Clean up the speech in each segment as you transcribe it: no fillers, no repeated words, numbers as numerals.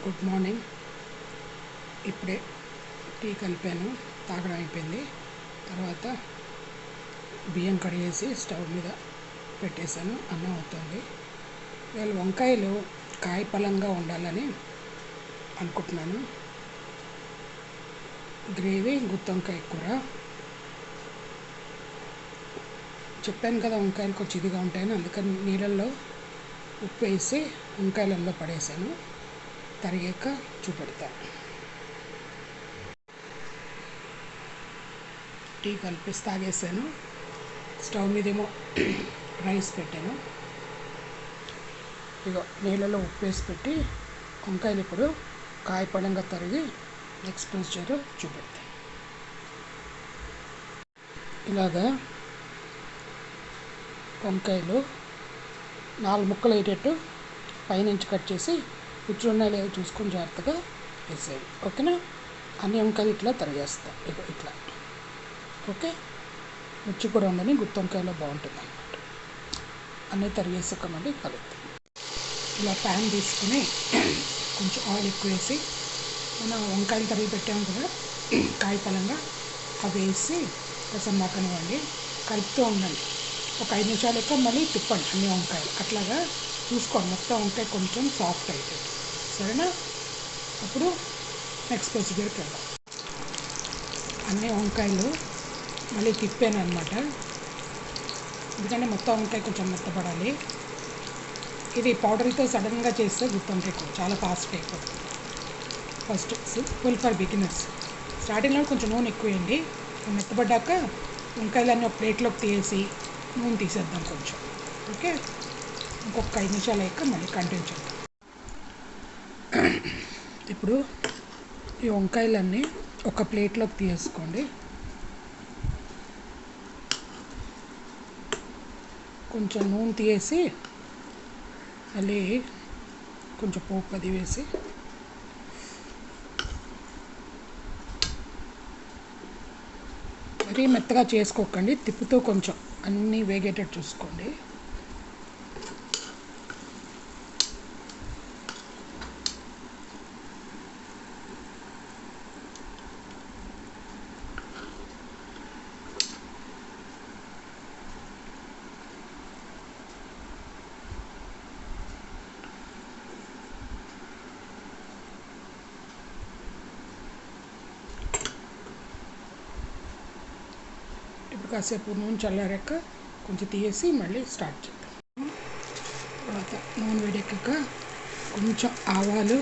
Good morning. ఇప్పుడే tea కలిపాను, తాగడం అయిపోయింది. తర్వాత బియ్యం కడిగేసి స్టవ్ మీద పెట్టేశాను, అన్నం అవుతుంది. ఇవాళ వంకాయలు కాయపలంగా ఉండాలని అనుకుంటున్నాను. గ్రేవీ గుత్తొంకాయ కూర. చెప్పాను కదా వంకాయలు కొంచెం ఇదిగా ఉంటాయని, అందుకని నీళ్ళల్లో ఉప్పు వేసి వంకాయలలో పడేసాను. తరిగాక చూపెడతాను. టీ కలిపేసి తాగేసాను. స్టవ్ మీదేమో రైస్ పెట్టాను. ఇక నీళ్ళలో ఉప్పు వేసి పెట్టి వంకాయలు ఇప్పుడు కాయపడంగా తరిగి నెక్స్ట్ ప్రొసీజర్ చూపెడతాను. ఇలాగా వంకాయలు 4 ముక్కలు అయ్యేటట్టు పైనుంచి కట్ చేసి పుచ్చులు ఉన్నాయో లేదో చూసుకొని జాగ్రత్తగా వేసేయాలి. ఓకేనా? అన్ని వంకాయలు ఇట్లా తరిగేస్తాం. ఇట్లా ఓకే. రుచి కూడా ఉందని గుత్తొంకాయలో బాగుంటుంది అన్నమాట. అన్నీ తరిగేసాక మళ్ళీ కలుపుతాం. ఇలా ప్యాన్ తీసుకుని కొంచెం ఆయిల్ ఎక్కువ వేసి మనం వంకాయలు తరిగి పెట్టాము కదా కాయపలంగా, అవి వేసి కొంచెం మగ్గనివ్వండి. కలుపుతూ ఉండండి. ఒక 5 నిమిషాలు ఎక్కువ మళ్ళీ తిప్పండి అన్ని వంకాయలు. అట్లాగా చూసుకోండి మొత్తం వంకాయ కొంచెం సాఫ్ట్ అవుతుంది. సరేనా? అప్పుడు నెక్స్ట్ ప్రొసీజర్కి వెళ్దాం. అన్ని వంకాయలు మళ్ళీ తిప్పాను అనమాట, ఎందుకంటే మొత్తం వంకాయ కొంచెం మెత్తపడాలి. ఇది పౌడర్తో సడన్గా చేస్తే గుత్తొంకాయ కూర చాలా ఫాస్ట్ అయిపోతుంది. First simple for beginners. స్టార్టింగ్లో కొంచెం నూనె ఎక్కువ వేయండి. మెత్తపడ్డాక వంకాయలన్నీ ఒక ప్లేట్లోకి తీసి నూనె తీసేద్దాం కొంచెం. ఓకే. ఇంకొక 5 నిమిషాలు అయ్యాక మళ్ళీ కంటిన్యూ చేద్దాం. ఇప్పుడు ఈ వంకాయలన్నీ ఒక ప్లేట్లోకి తీసుకోండి. కొంచెం నూనె తీసి మళ్ళీ కొంచెం పోపు అది వేసి మరీ మెత్తగా చేసుకోకండి, తిప్పుతూ కొంచెం అన్నీ వేగేటట్టు చూసుకోండి. ఇప్పుడు కాసేపు నూనె చల్లారాక కొంచెం తీసి మళ్ళీ స్టార్ట్ చేద్దాం. తర్వాత నూనె వేడెక్కాక కొంచెం ఆవాలు,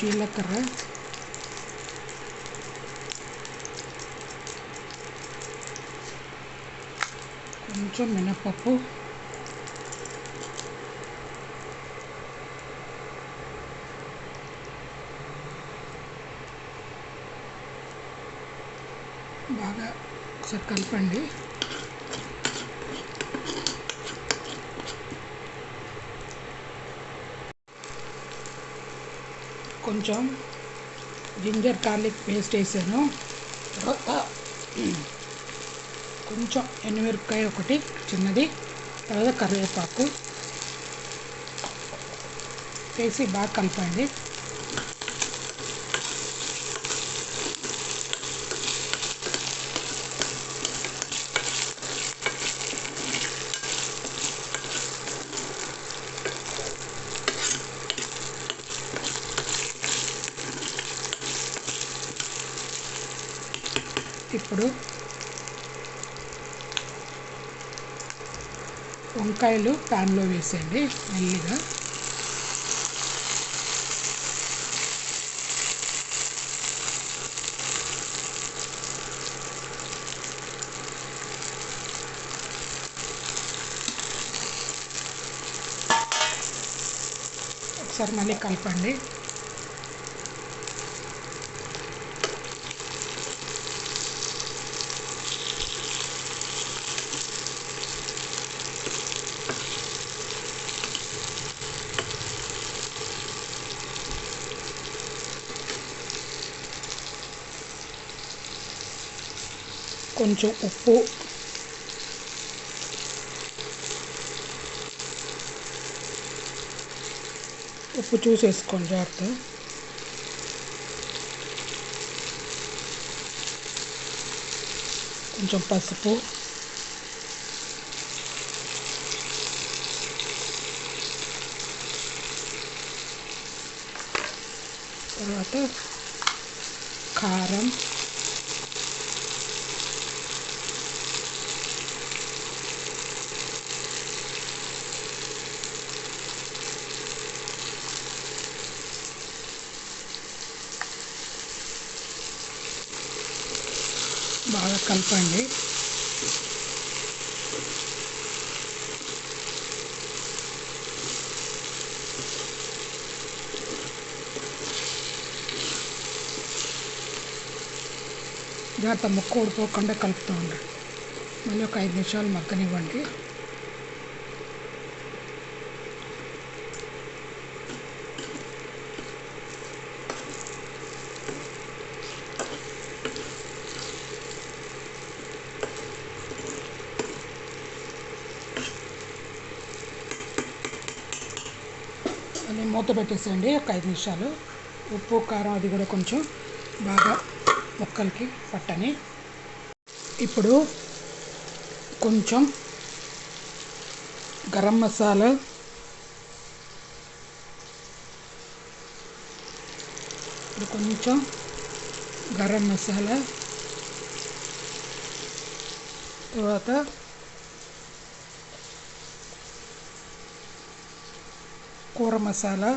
జీలకర్ర, కొంచెం మినపప్పు, బాగా ఒకసారి కలపండి. కొంచెం జింజర్ గార్లిక్ పేస్ట్ వేసాను. తర్వాత కొంచెం ఎండుమిరపకాయ ఒకటి చిన్నది, తర్వాత కరివేపాకు వేసి బాగా కలపండి. ఇప్పుడు వంకాయలు ప్యాన్లో వేసేయండి మెల్లిగా. ఒకసారి మళ్ళీ కలపండి. కొంచెం ఉప్పు, ఉప్పు చూసేసుకోండి జాగ్రత్త. కొంచెం పసుపు, తర్వాత కారం, బాగా కలపండి. జాగ్రత్త, ముక్క ఊడిపోకుండా కలుపుతూ ఉండండి. మళ్ళీ ఒక 5 నిమిషాలు మగ్గనివ్వండి. మళ్ళీ మూత పెట్టేసేయండి ఒక 5 నిమిషాలు. ఉప్పు కారం అది కూడా కొంచెం బాగా ముక్కలకి పట్టని. ఇప్పుడు కొంచెం గరం మసాలా, తర్వాత కూర మసాలా,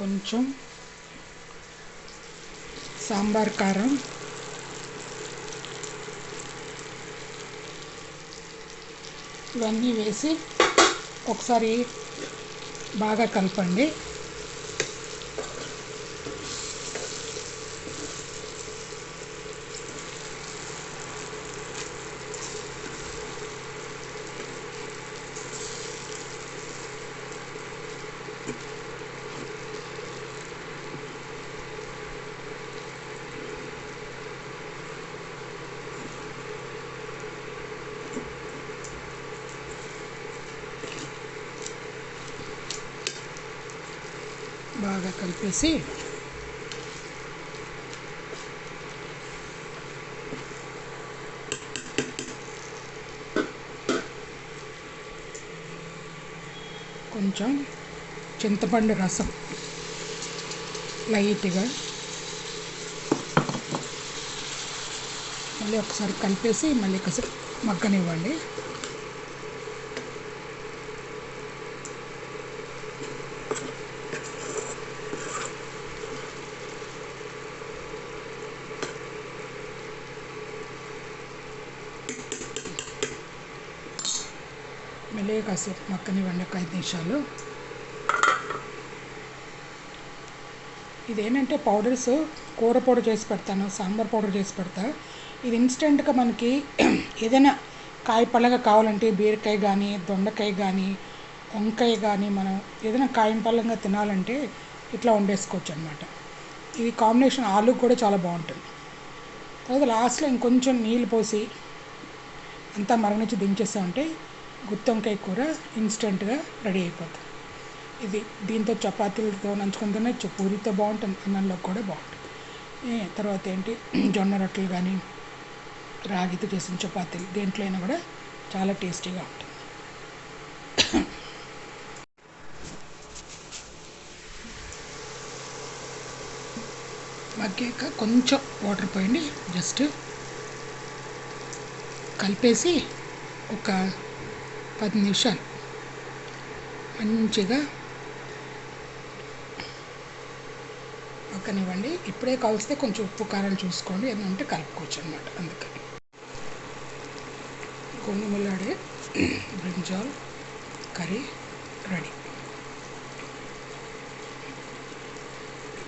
కొంచెం సాంబార్ కారం, ఇవన్నీ వేసి ఒకసారి బాగా కలపండి. బాగా కలిపేసి కొంచెం చింతపండు రసం లైట్గా మళ్ళీ ఒకసారి కలిపేసి మళ్ళీ కాసేపు మగ్గనివ్వండి. మళ్ళీ కాసేపు మగ్గనివ్వండి ఒక 5 నిమిషాలు. ఇదేంటంటే పౌడర్స్ కూర పౌడర్ చేసి పెడతాను, సాంబార్ పౌడర్ చేసి పెడతా. ఇది ఇన్స్టెంట్గా మనకి ఏదైనా కాయ పళ్ళగా కావాలంటే బీరకాయ కానీ, దొండకాయ కానీ, వంకాయ కానీ, మనం ఏదైనా కాయం పళ్ళంగా తినాలంటే ఇట్లా వండేసుకోవచ్చు అనమాట. ఇది కాంబినేషన్ ఆలు కూడా చాలా బాగుంటుంది. తర్వాత లాస్ట్లో ఇంకొంచెం నీళ్ళు పోసి అంతా మరగనిచ్చి దించేసామంటే గుత్తి వంకాయ కూర ఇన్స్టెంట్గా రెడీ అయిపోతుంది. ఇది దీంతో చపాతీలతో నంచుకొని తినచ్చు, పూరితో బాగుంటుంది, అన్నంలో కూడా బాగుంటుంది. తర్వాత ఏంటి, జొన్న రొట్టెలు కానీ, రాగితో చేసిన చపాతీలు, దేంట్లో అయినా కూడా చాలా టేస్టీగా ఉంటుంది. మగ్గాక కొంచెం వాటర్ పోయండి, జస్ట్ కలిపేసి ఒక 10 నిమిషాలు మంచిగా మగ్గనివ్వండి. ఇప్పుడే కావలిస్తే కొంచెం ఉప్పు కారం చూసుకోండి, ఏంటంటే కలుపుకోవచ్చు అనమాట. అందుకని గుమ్మలాడే బ్రింజాల్ కర్రీ రెడీ.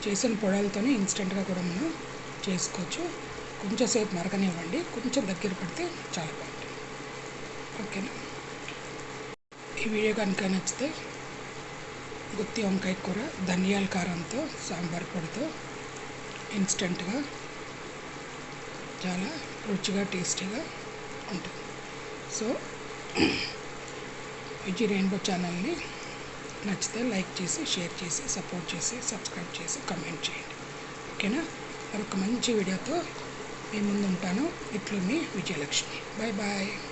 చేసిన పొడాలతోనే ఇన్స్టెంట్గా కూడా మనం చేసుకోవచ్చు. కొంచెం సేపు మరగనివ్వండి, కొంచెం దగ్గర పడితే చాలా బాగుంటుంది. ఓకేనా? ఈ వీడియో కనుక నచ్చితే గుత్తి వంకాయ కూర ధనియాల కారంతో సాంబార్ పొడితో ఇన్స్టెంట్గా చాలా రుచిగా టేస్టీగా ఉంటుంది. సో విజీ రెయిన్బో ఛానల్ని నచ్చితే లైక్ చేసి, షేర్ చేసి, సపోర్ట్ చేసి, సబ్స్క్రైబ్ చేసి, కమెంట్ చేయండి. ఓకేనా? మరొక మంచి వీడియోతో మీ ముందు ఉంటాను. ఇట్లు మీ విజయలక్ష్మి. Bye bye.